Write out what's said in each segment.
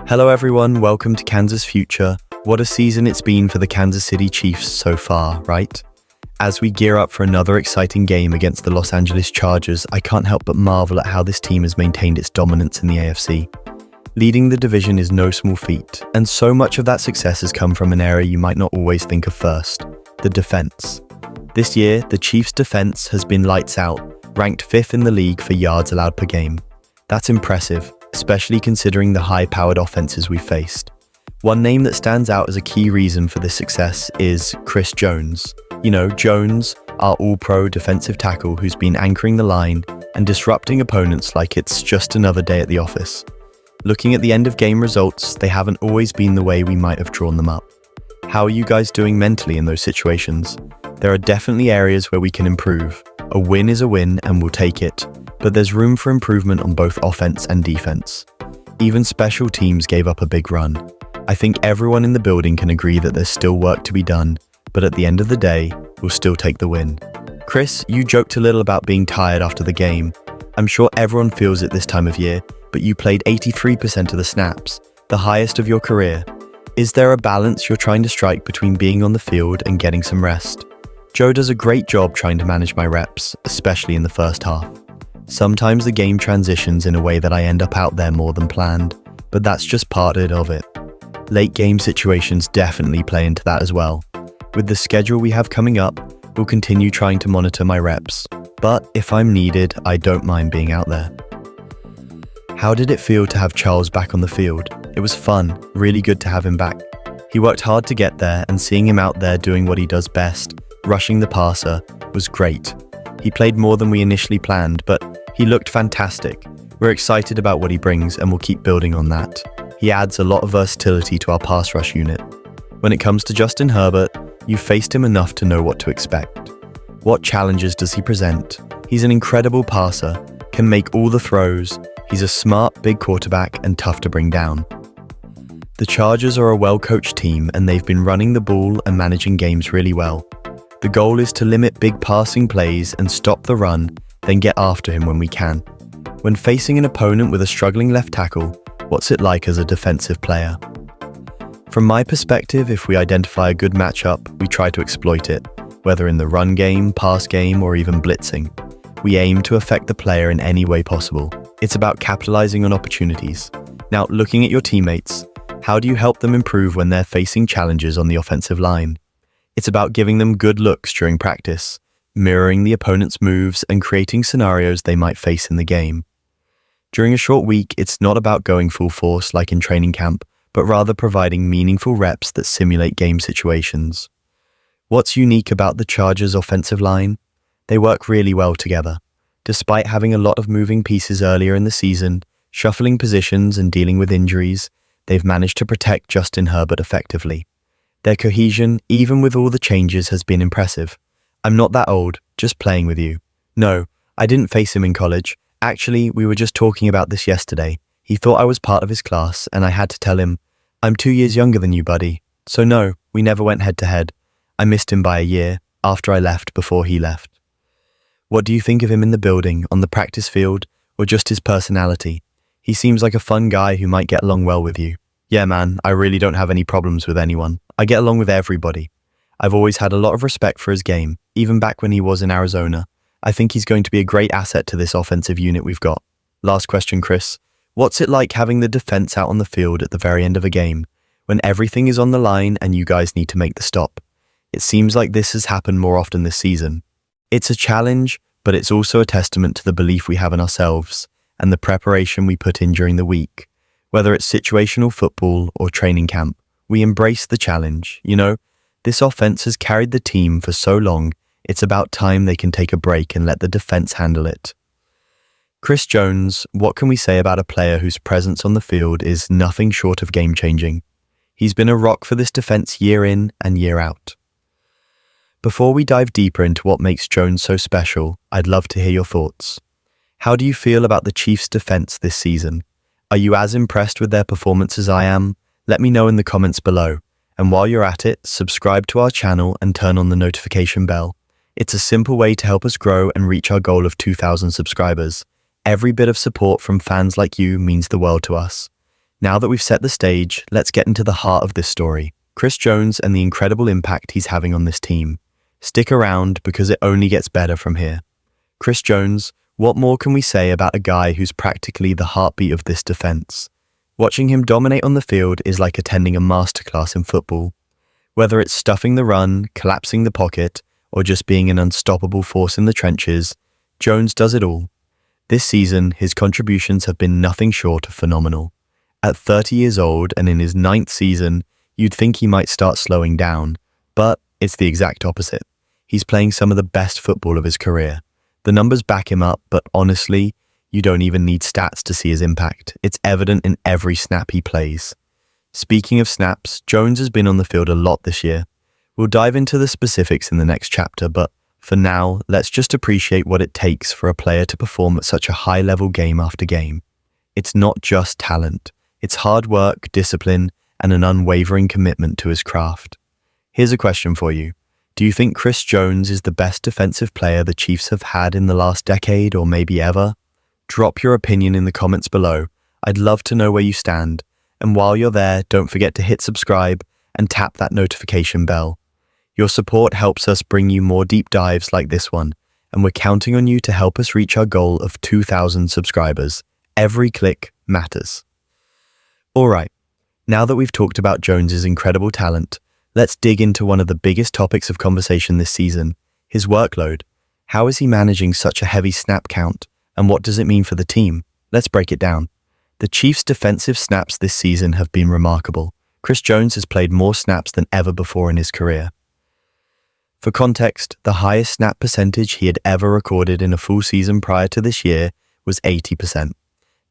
Hello everyone, welcome to Kansas Future. What a season it's been for the Kansas City Chiefs so far, right? As we gear up for another exciting game against the Los Angeles Chargers, I can't help but marvel at how this team has maintained its dominance in the AFC. Leading the division is no small feat, and so much of that success has come from an area you might not always think of first, the defense. This year, the Chiefs' defense has been lights out, ranked 5th in the league for yards allowed per game. That's impressive, especially considering the high-powered offenses we've faced. One name that stands out as a key reason for this success is Chris Jones. You know, Jones, our all-pro defensive tackle who's been anchoring the line and disrupting opponents like it's just another day at the office. Looking at the end-of-game results, they haven't always been the way we might have drawn them up. How are you guys doing mentally in those situations? There are definitely areas where we can improve. A win is a win and we'll take it, but there's room for improvement on both offense and defense. Even special teams gave up a big run. I think everyone in the building can agree that there's still work to be done, but at the end of the day, we'll still take the win. Chris, you joked a little about being tired after the game. I'm sure everyone feels it this time of year, but you played 83% of the snaps, the highest of your career. Is there a balance you're trying to strike between being on the field and getting some rest? Joe does a great job trying to manage my reps, especially in the first half. Sometimes the game transitions in a way that I end up out there more than planned, but that's just part of it. Late game situations definitely play into that as well. With the schedule we have coming up, we'll continue trying to monitor my reps, but if I'm needed, I don't mind being out there. How did it feel to have Charles back on the field? It was fun, really good to have him back. He worked hard to get there, and seeing him out there doing what he does best, rushing the passer, was great. He played more than we initially planned, but he looked fantastic. We're excited about what he brings and we'll keep building on that. He adds a lot of versatility to our pass rush unit. When it comes to Justin Herbert, you've faced him enough to know what to expect. What challenges does he present? He's an incredible passer, can make all the throws. He's a smart, big quarterback and tough to bring down. The Chargers are a well-coached team and they've been running the ball and managing games really well. The goal is to limit big passing plays and stop the run, then get after him when we can. When facing an opponent with a struggling left tackle, what's it like as a defensive player? From my perspective, if we identify a good matchup, we try to exploit it, whether in the run game, pass game, or even blitzing. We aim to affect the player in any way possible. It's about capitalizing on opportunities. Now, looking at your teammates, how do you help them improve when they're facing challenges on the offensive line? It's about giving them good looks during practice, mirroring the opponent's moves and creating scenarios they might face in the game. During a short week, it's not about going full force like in training camp, but rather providing meaningful reps that simulate game situations. What's unique about the Chargers' offensive line? They work really well together. Despite having a lot of moving pieces earlier in the season, shuffling positions and dealing with injuries, they've managed to protect Justin Herbert effectively. Their cohesion, even with all the changes, has been impressive. I'm not that old, just playing with you. No, I didn't face him in college. Actually, we were just talking about this yesterday. He thought I was part of his class, and I had to tell him, I'm 2 years younger than you, buddy. So no, we never went head-to-head. I missed him by a year, after I left, before he left. What do you think of him in the building, on the practice field, or just his personality? He seems like a fun guy who might get along well with you. Yeah, man, I really don't have any problems with anyone. I get along with everybody. I've always had a lot of respect for his game, even back when he was in Arizona. I think he's going to be a great asset to this offensive unit we've got. Last question, Chris. What's it like having the defense out on the field at the very end of a game, when everything is on the line and you guys need to make the stop? It seems like this has happened more often this season. It's a challenge, but it's also a testament to the belief we have in ourselves and the preparation we put in during the week. Whether it's situational football or training camp, we embrace the challenge. You know, this offense has carried the team for so long, it's about time they can take a break and let the defense handle it. Chris Jones, what can we say about a player whose presence on the field is nothing short of game-changing? He's been a rock for this defense year in and year out. Before we dive deeper into what makes Jones so special, I'd love to hear your thoughts. How do you feel about the Chiefs' defense this season? Are you as impressed with their performance as I am? Let me know in the comments below. And while you're at it, subscribe to our channel and turn on the notification bell. It's a simple way to help us grow and reach our goal of 2,000 subscribers. Every bit of support from fans like you means the world to us. Now that we've set the stage, let's get into the heart of this story. Chris Jones and the incredible impact he's having on this team. Stick around because it only gets better from here. Chris Jones, what more can we say about a guy who's practically the heartbeat of this defense? Watching him dominate on the field is like attending a masterclass in football. Whether it's stuffing the run, collapsing the pocket, or just being an unstoppable force in the trenches, Jones does it all. This season, his contributions have been nothing short of phenomenal. At 30 years old and in his 9th season, you'd think he might start slowing down, but it's the exact opposite. He's playing some of the best football of his career. The numbers back him up, but honestly, you don't even need stats to see his impact. It's evident in every snap he plays. Speaking of snaps, Jones has been on the field a lot this year. We'll dive into the specifics in the next chapter, but for now, let's just appreciate what it takes for a player to perform at such a high level game after game. It's not just talent. It's hard work, discipline, and an unwavering commitment to his craft. Here's a question for you. Do you think Chris Jones is the best defensive player the Chiefs have had in the last decade or maybe ever? Drop your opinion in the comments below. I'd love to know where you stand. And while you're there, don't forget to hit subscribe and tap that notification bell. Your support helps us bring you more deep dives like this one, and we're counting on you to help us reach our goal of 2,000 subscribers. Every click matters. Alright, now that we've talked about Jones's incredible talent, let's dig into one of the biggest topics of conversation this season, his workload. How is he managing such a heavy snap count? And what does it mean for the team? Let's break it down. The Chiefs' defensive snaps this season have been remarkable. Chris Jones has played more snaps than ever before in his career. For context, the highest snap percentage he had ever recorded in a full season prior to this year was 80%.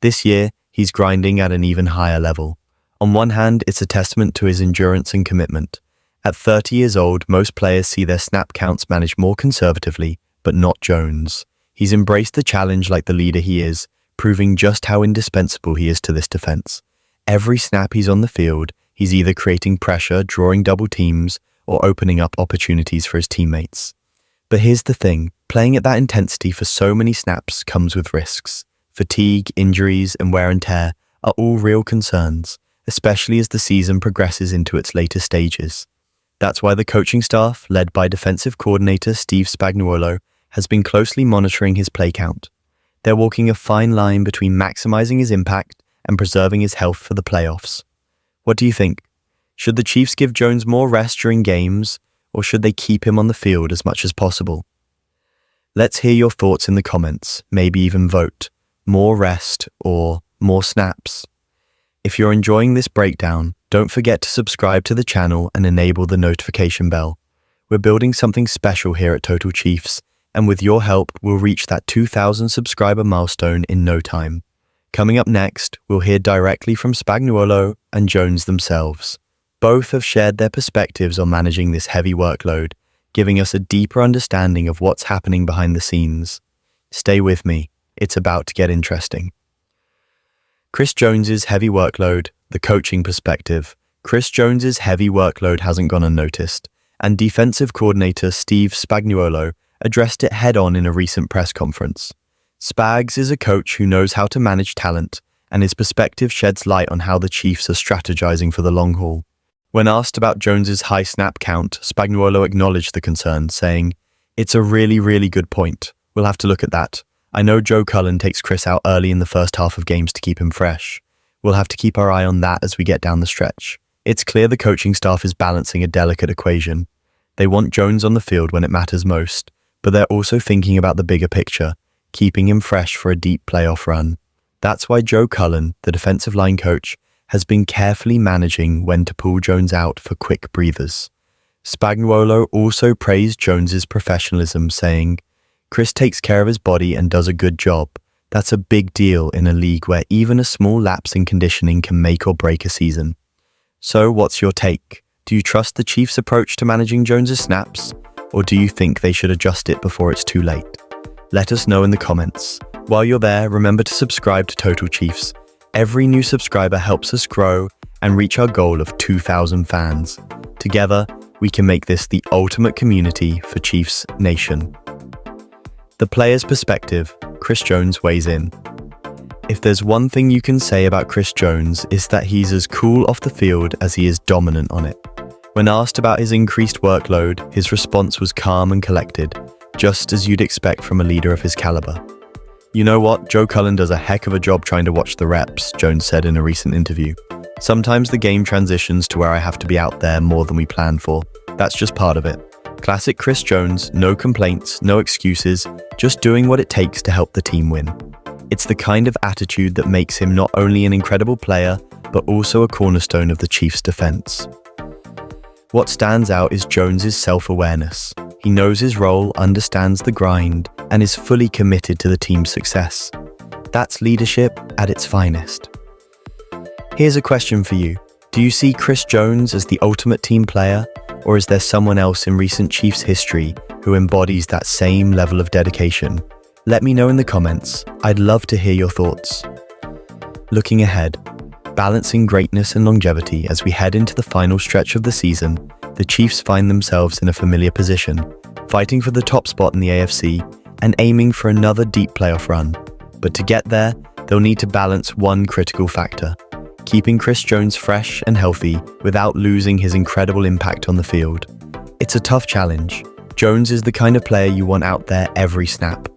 This year, he's grinding at an even higher level. On one hand, it's a testament to his endurance and commitment. At 30 years old, most players see their snap counts managed more conservatively, but not Jones. He's embraced the challenge like the leader he is, proving just how indispensable he is to this defense. Every snap he's on the field, he's either creating pressure, drawing double teams, or opening up opportunities for his teammates. But here's the thing, playing at that intensity for so many snaps comes with risks. Fatigue, injuries, and wear and tear are all real concerns, especially as the season progresses into its later stages. That's why the coaching staff, led by defensive coordinator Steve Spagnuolo, has been closely monitoring his play count. They're walking a fine line between maximizing his impact and preserving his health for the playoffs. What do you think? Should the Chiefs give Jones more rest during games, or should they keep him on the field as much as possible? Let's hear your thoughts in the comments, maybe even vote. More rest or more snaps? If you're enjoying this breakdown, don't forget to subscribe to the channel and enable the notification bell. We're building something special here at Total Chiefs, and with your help, we'll reach that 2,000 subscriber milestone in no time. Coming up next, we'll hear directly from Spagnuolo and Jones themselves. Both have shared their perspectives on managing this heavy workload, giving us a deeper understanding of what's happening behind the scenes. Stay with me, it's about to get interesting. Chris Jones's heavy workload, the coaching perspective. Chris Jones's heavy workload hasn't gone unnoticed, and defensive coordinator Steve Spagnuolo addressed it head-on in a recent press conference. Spags is a coach who knows how to manage talent, and his perspective sheds light on how the Chiefs are strategizing for the long haul. When asked about Jones's high snap count, Spagnuolo acknowledged the concern, saying, "It's a really good point. We'll have to look at that. I know Joe Cullen takes Chris out early in the first half of games to keep him fresh. We'll have to keep our eye on that as we get down the stretch." It's clear the coaching staff is balancing a delicate equation. They want Jones on the field when it matters most, but they're also thinking about the bigger picture, keeping him fresh for a deep playoff run. That's why Joe Cullen, the defensive line coach, has been carefully managing when to pull Jones out for quick breathers. Spagnuolo also praised Jones's professionalism, saying, "Chris takes care of his body and does a good job. That's a big deal in a league where even a small lapse in conditioning can make or break a season." So what's your take? Do you trust the Chiefs' approach to managing Jones's snaps? Or do you think they should adjust it before it's too late? Let us know in the comments. While you're there, remember to subscribe to Total Chiefs. Every new subscriber helps us grow and reach our goal of 2,000 fans. Together, we can make this the ultimate community for Chiefs Nation. The player's perspective, Chris Jones weighs in. If there's one thing you can say about Chris Jones, it's that he's as cool off the field as he is dominant on it. When asked about his increased workload, his response was calm and collected, just as you'd expect from a leader of his caliber. "You know what, Joe Cullen does a heck of a job trying to watch the reps," Jones said in a recent interview. "Sometimes the game transitions to where I have to be out there more than we planned for. That's just part of it." Classic Chris Jones, no complaints, no excuses, just doing what it takes to help the team win. It's the kind of attitude that makes him not only an incredible player, but also a cornerstone of the Chiefs' defense. What stands out is Jones's self-awareness. He knows his role, understands the grind, and is fully committed to the team's success. That's leadership at its finest. Here's a question for you. Do you see Chris Jones as the ultimate team player, or is there someone else in recent Chiefs history who embodies that same level of dedication? Let me know in the comments. I'd love to hear your thoughts. Looking ahead, balancing greatness and longevity as we head into the final stretch of the season, the Chiefs find themselves in a familiar position, fighting for the top spot in the AFC and aiming for another deep playoff run. But to get there, they'll need to balance one critical factor: keeping Chris Jones fresh and healthy without losing his incredible impact on the field. It's a tough challenge. Jones is the kind of player you want out there every snap.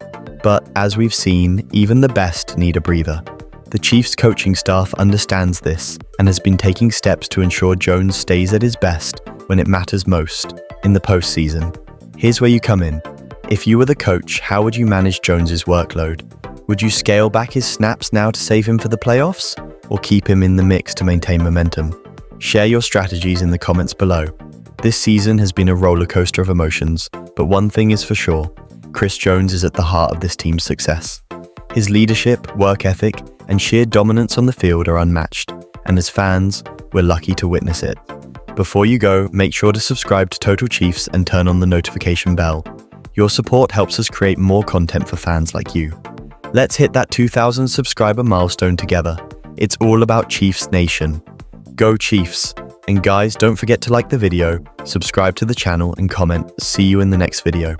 But as we've seen, even the best need a breather. The Chiefs coaching staff understands this and has been taking steps to ensure Jones stays at his best when it matters most, in the postseason. Here's where you come in. If you were the coach, how would you manage Jones's workload? Would you scale back his snaps now to save him for the playoffs, or keep him in the mix to maintain momentum? Share your strategies in the comments below. This season has been a roller coaster of emotions, but one thing is for sure: Chris Jones is at the heart of this team's success. His leadership, work ethic, and sheer dominance on the field are unmatched, and as fans, we're lucky to witness it. Before you go, make sure to subscribe to Total Chiefs and turn on the notification bell. Your support helps us create more content for fans like you. Let's hit that 2,000 subscriber milestone together. It's all about Chiefs Nation. Go Chiefs! And guys, don't forget to like the video, subscribe to the channel, and comment. See you in the next video.